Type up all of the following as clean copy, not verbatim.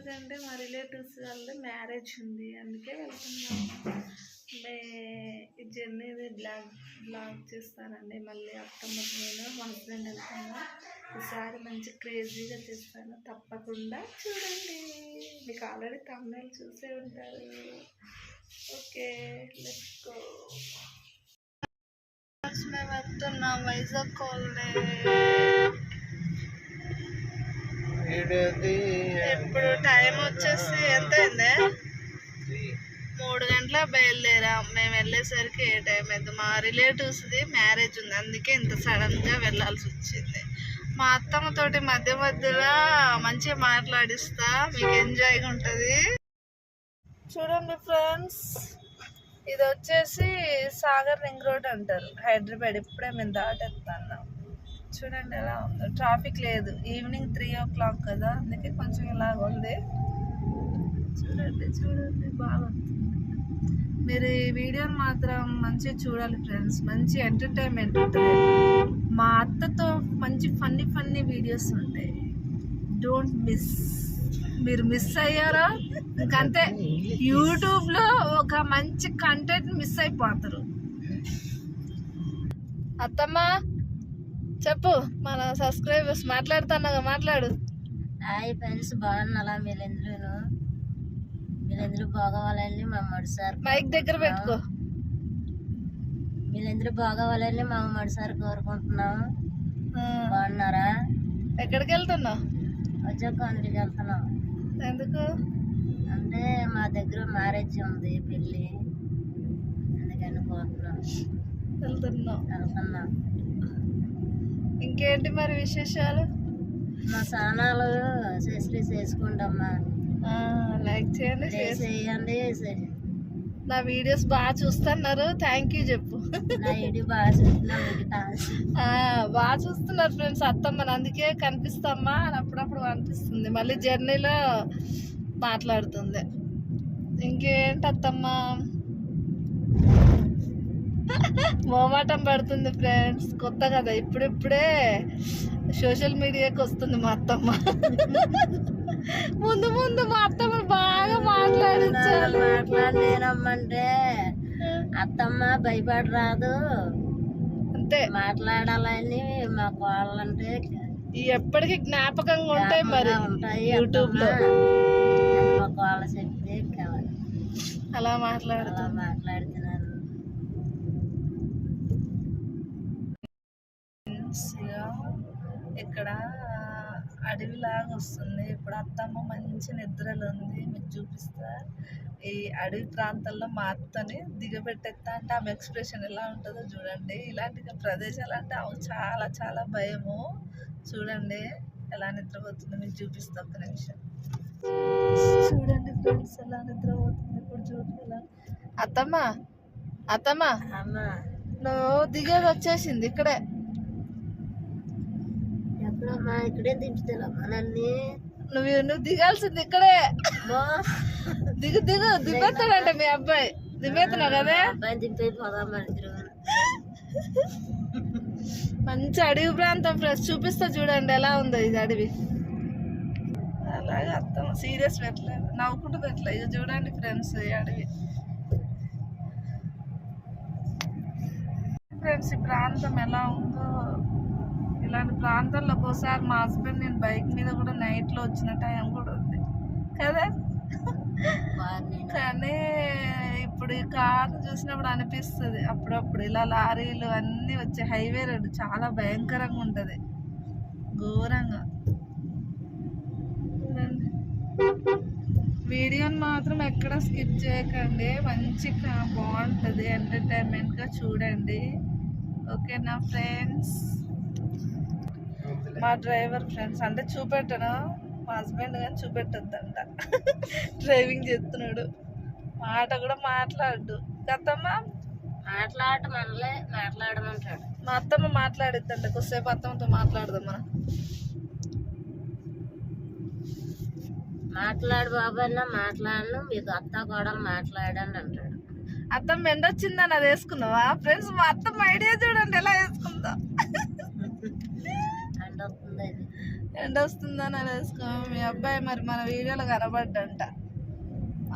ఎందుకంటే మా రిలేటివ్స్ వాళ్ళది మ్యారేజ్ ఉంది, అందుకే వెళ్తున్నాము. ఈ జర్నీది బ్లాగ్ చేస్తానండి. మళ్ళీ అత్తమ్మకి నేను మా హస్బెండ్ వెళ్తాను. ఈసారి మంచి క్రేజీగా చేస్తాను, తప్పకుండా చూడండి. మీకు ఆల్రెడీ తమిళ చూసే ఉంటారు. Okay, let's go. మేము వెళ్తున్నాం వైజాగ్ కాలనీ. ఇప్పుడు టైం వచ్చేసి ఎంత అయింది? 3 గంటల బయలుదేరాం. మేము వెళ్ళేసరికి ఏ టైం అయింది? మా రిలేటివ్స్ది మ్యారేజ్ ఉంది, అందుకే ఇంత సడన్గా వెళ్ళాల్సి వచ్చింది. మా అత్తమ్మతోటి మధ్య మధ్యలో మంచిగా మాట్లాడిస్తా, మీకు ఎంజాయ్గా ఉంటుంది. చూడండి ఫ్రెండ్స్, ఇది వచ్చేసి సాగర్ రింగ్ రోడ్ అంటారు, హైదరాబాద్. ఇప్పుడే మేము దాటేస్తున్నాం. చూడండి ఎలా ఉందో, ట్రాఫిక్ లేదు. ఈవినింగ్ 3 o'clock కదా, అందుకే కొంచెం ఇలాగ ఉంది. చూడండి చూడండి, బాగుంది. మీరు ఈ వీడియోని మాత్రం మంచిగా చూడాలి ఫ్రెండ్స్, మంచి ఎంటర్టైన్మెంట్ ఉంటుంది. మా అత్తతో మంచి ఫన్నీ వీడియోస్ ఉంటాయి, డోంట్ మిస్. మీరు మిస్ అయ్యారా ఇంకంతే, యూట్యూబ్లో ఒక మంచి కంటెంట్ మిస్ అయిపోతారు. అత్తమ్మ చెప్పు, మన సబ్స్క్రైబర్స్ మాట్లాడుతున్నాగా, మాట్లాడు. హాయ్ ఫ్రెండ్స్, బాగున్నారా? మీరందరూ బాగోవాలని మా మొదటిసారి మైక్ దగ్గర పెట్టుకో. మీరందరూ బాగోవాలని మా మొదటిసారి కోరుకుంటున్నాం. బాగున్నారా? ఎక్కడికి వెళ్తున్నావు? వైజాగ్ కాలనీకి వెళ్తున్నాం. ఎందుకు అంటే మా దగ్గర మ్యారేజ్ ఉంది, పెళ్ళి, అందుకని పోతున్నాం. వెళ్తున్నాం. ఇంకేంటి మరి విశేషాలు? మా ఛానల్ చేసుకుంటామ్మా, లైక్ చేయండి, చేయండి. నా వీడియోస్ బాగా చూస్తున్నారు, థ్యాంక్ యూ చెప్పు. నా వీడియో బాగా చూస్తున్నారు ఫ్రెండ్స్. అత్తమ్మని అందుకే కనిపిస్తామ్మా అని అప్పుడప్పుడు అనిపిస్తుంది. మళ్ళీ జర్నీలో మాట్లాడుతుంది. ఇంకేంటి అత్తమ్మ? మోమాటం పడుతుంది ఫ్రెండ్స్, కొత్త కదా, ఇప్పుడిప్పుడే సోషల్ మీడియాకి వస్తుంది మా అత్తమ్మ. ముందు మా అత్తమ్మని బాగా నేనమ్మంటే అత్తమ్మ భయపడరాదు, అంతే మాట్లాడాలని మా కోళ్ళంటే ఎప్పటికీ జ్ఞాపకంగా ఉంటాయి. మరి యూట్యూబ్ లో మా కోళ్ళ చెప్తే అలా మాట్లాడుతున్నారు. ఇక్కడ అడవిలాగా వస్తుంది. ఇప్పుడు అత్తమ్మ మంచి నిద్రలో ఉంది, మీకు చూపిస్తా. ఈ అడవి ప్రాంతాల్లో మా అత్తని దిగబెట్టేస్తా అంటే ఆమె ఎక్స్ప్రెషన్ ఎలా ఉంటుందో చూడండి. ఇలాంటి ప్రదేశాలు అంటే ఆమె చాలా చాలా భయము. చూడండి ఎలా నిద్రపోతుందో, మీకు చూపిస్తా. ఒక్క నిమిషం చూడండి ఫ్రెండ్స్, ఎలా నిద్రపోతుంది. ఇప్పుడు చూడండి. అత్తమ్మ నువ్వు దిగేది వచ్చేసింది ఇక్కడే. ఇక్కడే దించుతానమ్మా నన్ను. నువ్వు దిగాల్సింది ఇక్కడే. దిగేస్తాడంటే మీ అబ్బాయి. దిగేస్తున్నావు కదా, అబ్బాయి దింపైపోదామా? మంచి అడవి ప్రాంతం ఫ్రెండ్స్, చూపిస్తా చూడండి ఎలా ఉందో ఇది అడవి. అలాగే అత్తమ్మ సీరియస్ పెట్టలేదు, నవ్వుకుంటూ పెట్టలేదు. ఇది చూడండి ఫ్రెండ్స్, ఈ అడవి ఫ్రెండ్స్. ఈ ప్రాంతం ఎలా ఉందో, ఇలాంటి ప్రాంతాల్లో ఒక్కోసారి మా హస్బెండ్ నేను బైక్ మీద కూడా నైట్లో వచ్చిన టైం కూడా ఉంది కదా. కానీ ఇప్పుడు ఈ కార్ను చూసినప్పుడు అనిపిస్తుంది అప్పుడప్పుడు, ఇలా లారీలు అన్నీ వచ్చే హైవే రోడ్డు చాలా భయంకరంగా ఉంటుంది, ఘోరంగా. వీడియోని మాత్రం ఎక్కడ స్కిప్ చేయకండి, మంచిగా బాగుంటుంది, ఎంటర్టైన్మెంట్గా చూడండి. ఓకేనా ఫ్రెండ్స్? మా డ్రైవర్ ఫ్రెండ్స్, అంటే చూపెట్టను, మా హస్బెండ్ కానీ చూపెట్టొద్దంట. డ్రైవింగ్ చేస్తున్నాడు, మాట కూడా మాట్లాడు. అత్తమ్మ మాట్లాడమంటాడు. మా అత్తమ్మ మాట్లాడిద్దంట, కొద్దిసేపు అత్తమ్మతో మాట్లాడదాం మనం. మాట్లాడు బాబన్నా, మాట్లాడను, మీకు అత్త కూడా మాట్లాడండి అంటాడు. అత్తమ్మ ఎండొచ్చిందని అది వేసుకున్నావా ఫ్రెండ్స్? మా అత్తమ్మ ఐడియా చూడండి ఎలా వేసుకుందా. ఎండ వస్తుందని అలా వేసుకో. మీ అబ్బాయి మరి మన వీడియోలో కనబడ్డంట.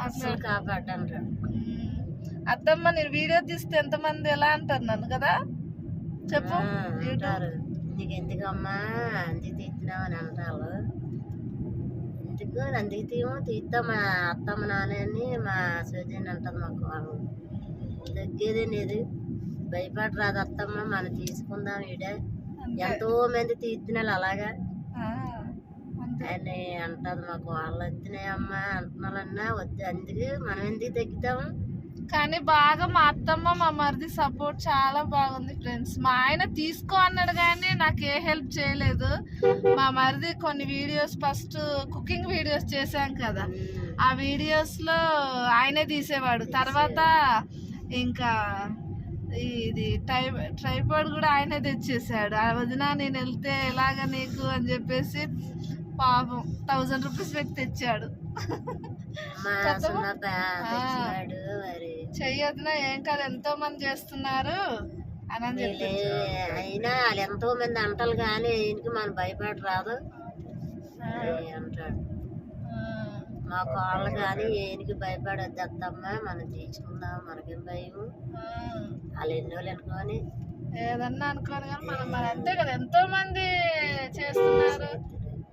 అసలు కాపాడ్డాను. అత్తమ్మ నేను వీడియో తీస్తే ఎంతమంది ఎలా అంటారు నన్ను కదా చెప్పు. అంటారు నీకు ఎందుకమ్మా అందుకు తీస్తున్నామని అంటారు. ఎందుకు అందుకు తీస్తా మా అత్తమ్మ నాన్నని మా సోజన్ అంటుంది. మాకు వాళ్ళు తగ్గేదే లేదు, భయపడరాదు అత్తమ్మ, మనం తీసుకుందాం ఈడే, ఎంతో మంది తీస్తున్నారు అలాగా అని అంటది. మాకు వాళ్ళు వద్దునాయమ్మా అంటున్నారన్నా వద్దు, అందుకు మనం ఎందుకు తగ్గుతాము. కానీ బాగా మా అత్తమ్మ మా మరిది సపోర్ట్ చాలా బాగుంది ఫ్రెండ్స్. మా ఆయన తీసుకో అన్నాడు కానీ నాకు ఏ హెల్ప్ చేయలేదు. మా మరిది కొన్ని వీడియోస్ ఫస్ట్ కుకింగ్ వీడియోస్ చేశాం కదా, ఆ వీడియోస్లో ఆయనే తీసేవాడు. తర్వాత ఇంకా ఇది ట్రైపాడ్ కూడా ఆయనే తెచ్చేసాడు. ఆ వదిన నేను వెళ్తే ఎలాగ నీకు అని చెప్పేసి పాపం 1000 రూపీస్ పెట్టి తెచ్చాడు. చెయ్యొద్దునా ఏం కాదు, ఎంతో మంది చేస్తున్నారు అని చెప్పి. అయినా వాళ్ళు ఎంతో మంది అంటారు కానీ ఈయనకి మనం భయపడరాదు అంటాడు. మా కాళ్ళు కానీ ఈయనకి భయపడద్దు అత్తమ్మ, మనం తీసుకుందాం, మనకేం భయం, వాళ్ళు ఎన్నో అనుకోని ఏదన్నా అనుకోని కానీ మనం మరి అంతే కదా, ఎంతో మంది చేస్తున్నారు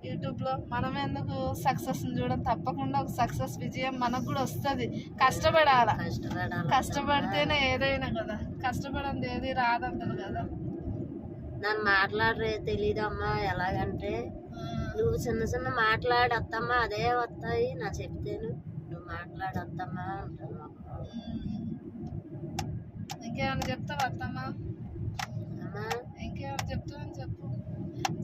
యూట్యూబ్ లో. మనం ఎందుకు సక్సెస్ చూడడం, తప్పకుండా ఒక సక్సెస్ విజయం మనకు కూడా వస్తుంది. కష్టపడాలి, కష్టపడితేనే ఏదైనా కదా, కష్టపడంది ఏది రాదంటారు కదా. నన్ను మాట్లాడరే తెలీదమ్మా, ఎలాగంటే నువ్వు చిన్న చిన్న మాట్లాడత్తమ్మా అదే వస్తాయి నా చెప్తేను, నువ్వు మాట్లాడత్తమ్మా అంటాను. ఇంకేమైనా చెప్తావా అత్తమ్మా? ఇంకేమైనా చెప్తావని చెప్పు.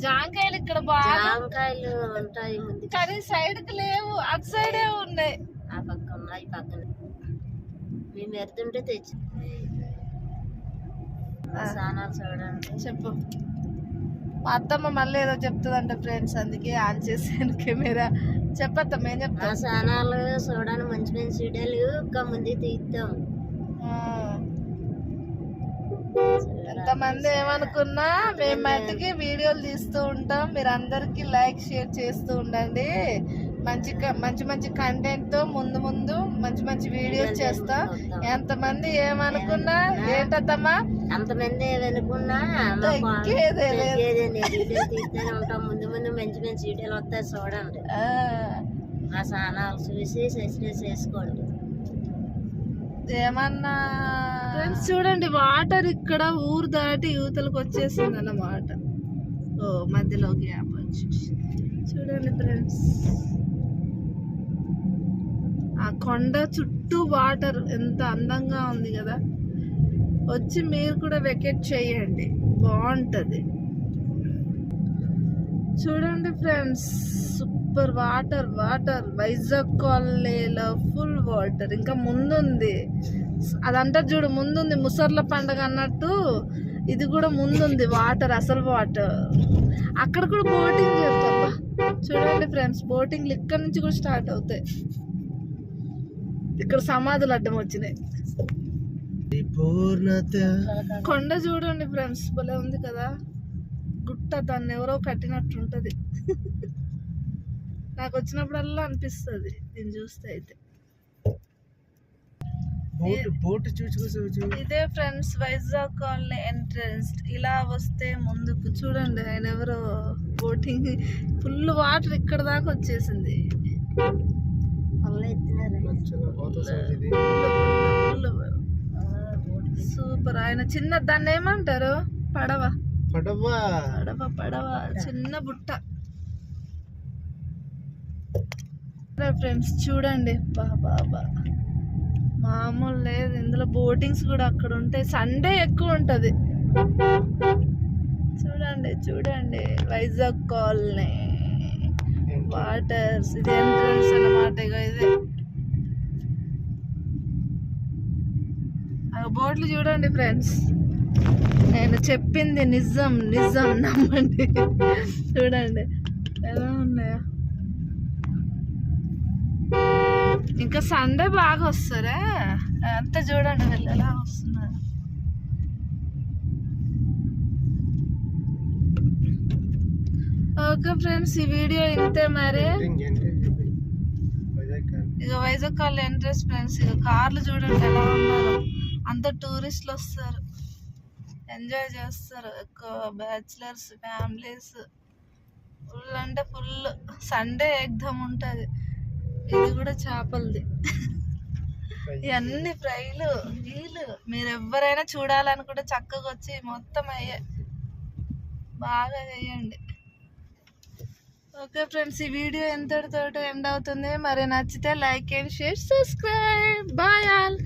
జాంకాయలు ఇక్కడ బాగా జాంకాయలు ఉంటాయి ముందు, కానీ సైడ్ కి లేవు, అటు సైడే ఉన్నాయి. ఆ పక్క ఉన్నాయి, పక్కన మేము ఎడుతుంటే తెచ్చి స్నానాలు చూడండి. చెప్పు. మా అత్తమ్మ మళ్ళీ ఏదో చెప్తుందంట ఫ్రెండ్స్, అందుకే ఆన్ చేసాను కెమెరా. చెప్పత్తమ్మ ఏం చెప్తా. స్నానాలు చూడడానికి మంచి మంచి వీడియోలు ఇంకా ముందు తీస్తాం. ఎంతమంది ఏమనుకున్నా మేము మట్టికి వీడియోలు తీస్తూ ఉంటాం. మీరు అందరికి లైక్ షేర్ చేస్తూ ఉండండి. మంచి మంచి కంటెంట్ తో ముందు ముందు మంచి మంచి వీడియోస్ చేస్తాం. ఎంతమంది ఏమనుకున్నా ఏంటమ్మా, అంతమంది ఏమనుకున్నా తీస్తూనే ఉంటాం. ముందు ముందు మంచి మంచి వీడియోలు వస్తాయి చూడండి. మా స్నానాలు చూసి సబ్స్క్రైబ్ చేసుకోండి. ఏమన్నా ఫ్రెండ్స్ చూడండి, వాటర్ ఇక్కడ ఊరు దాటి యువతలకు వచ్చేసింది అన్నమాట. ఓ మధ్యలోకి గ్యాప్ వచ్చి చూడండి ఫ్రెండ్స్, ఆ కొండ చుట్టూ వాటర్ ఎంత అందంగా ఉంది కదా. వచ్చి మీరు కూడా వెకేట్ చేయండి, బాగుంటుంది. చూడండి friends, super water water. Vizag కాలనీలో ఫుల్ వాటర్. ఇంకా ముందుంది, అదంటారు చూడు ముందుంది ముసర్ల పండగ అన్నట్టు, ఇది కూడా ముందుంది వాటర్, అసలు వాటర్. అక్కడ కూడా బోటింగ్ చేస్తారు. చూడండి ఫ్రెండ్స్, బోటింగ్లు ఇక్కడ నుంచి కూడా స్టార్ట్ అవుతాయి. ఇక్కడ సమాధులు అడ్డం వచ్చినాయి. కొండ చూడండి ఫ్రెండ్స్, భలే ఉంది కదా. గుట్ట, దాన్ని ఎవరో కట్టినట్టుంటది. నాకు వచ్చినప్పుడల్లా అనిపిస్తుంది దీన్ని చూస్తే. అయితే ఇదే ఫ్రెండ్స్ వైజాగ్ కాలనీ ఎంట్రన్స్. ఇలా వస్తే ముందుకు చూడండి, ఆయన ఎవరో బోటింగ్, ఫుల్ వాటర్ ఇక్కడ దాకా వచ్చేసింది. సూపర్. ఆయన చిన్న, దాన్ని ఏమంటారు, పడవ పడవ పడవ పడవ, చిన్న బుట్ట. ఫ్రెండ్స్ చూడండి, బాబా మామూలు లేదు. ఇందులో బోటింగ్స్ కూడా అక్కడ ఉంటాయి. సండే ఎక్కువ ఉంటది. చూడండి చూడండి, వైజాగ్ కాలనీ వాటర్స్, ఇది ఎంట్రన్స్ అన్నమాట. ఇదే బోట్లు చూడండి ఫ్రెండ్స్, నేను చెప్పింది నిజం నిజం, నమ్మండి. చూడండి ఎలా ఉన్నాయో. ఇంకా సండే బాగా వస్తారా అంతా. చూడండి వీళ్ళు ఎలా వస్తున్నారు. ఓకే ఫ్రెండ్స్, ఈ వీడియో ఇంతే మరి. ఇక వైజాగ్ కాల్ ఎంట్రెన్స్ ఫ్రెండ్స్. ఇక కార్లు చూడండి ఎలా ఉన్నారు, అంత టూరిస్టులు వస్తారు, ఎంజాయ్ చేస్తారు. ఎక్కువ బ్యాచిలర్స్, ఫ్యామిలీస్, ఫుల్ అంటే ఫుల్. సండే ఎగ్దమ్ ఉంటుంది. ఇది కూడా చేపలది. ఇవన్నీ ఫ్రైలు వీలు. మీరు ఎవరైనా చూడాలనుకుంటే చక్కగా వచ్చి మొత్తం అయ్యే బాగా చేయండి. ఓకే ఫ్రెండ్స్, ఈ వీడియో ఎంతటితో ఎండ్ అవుతుంది. మరి నచ్చితే like and share, subscribe. Bye all.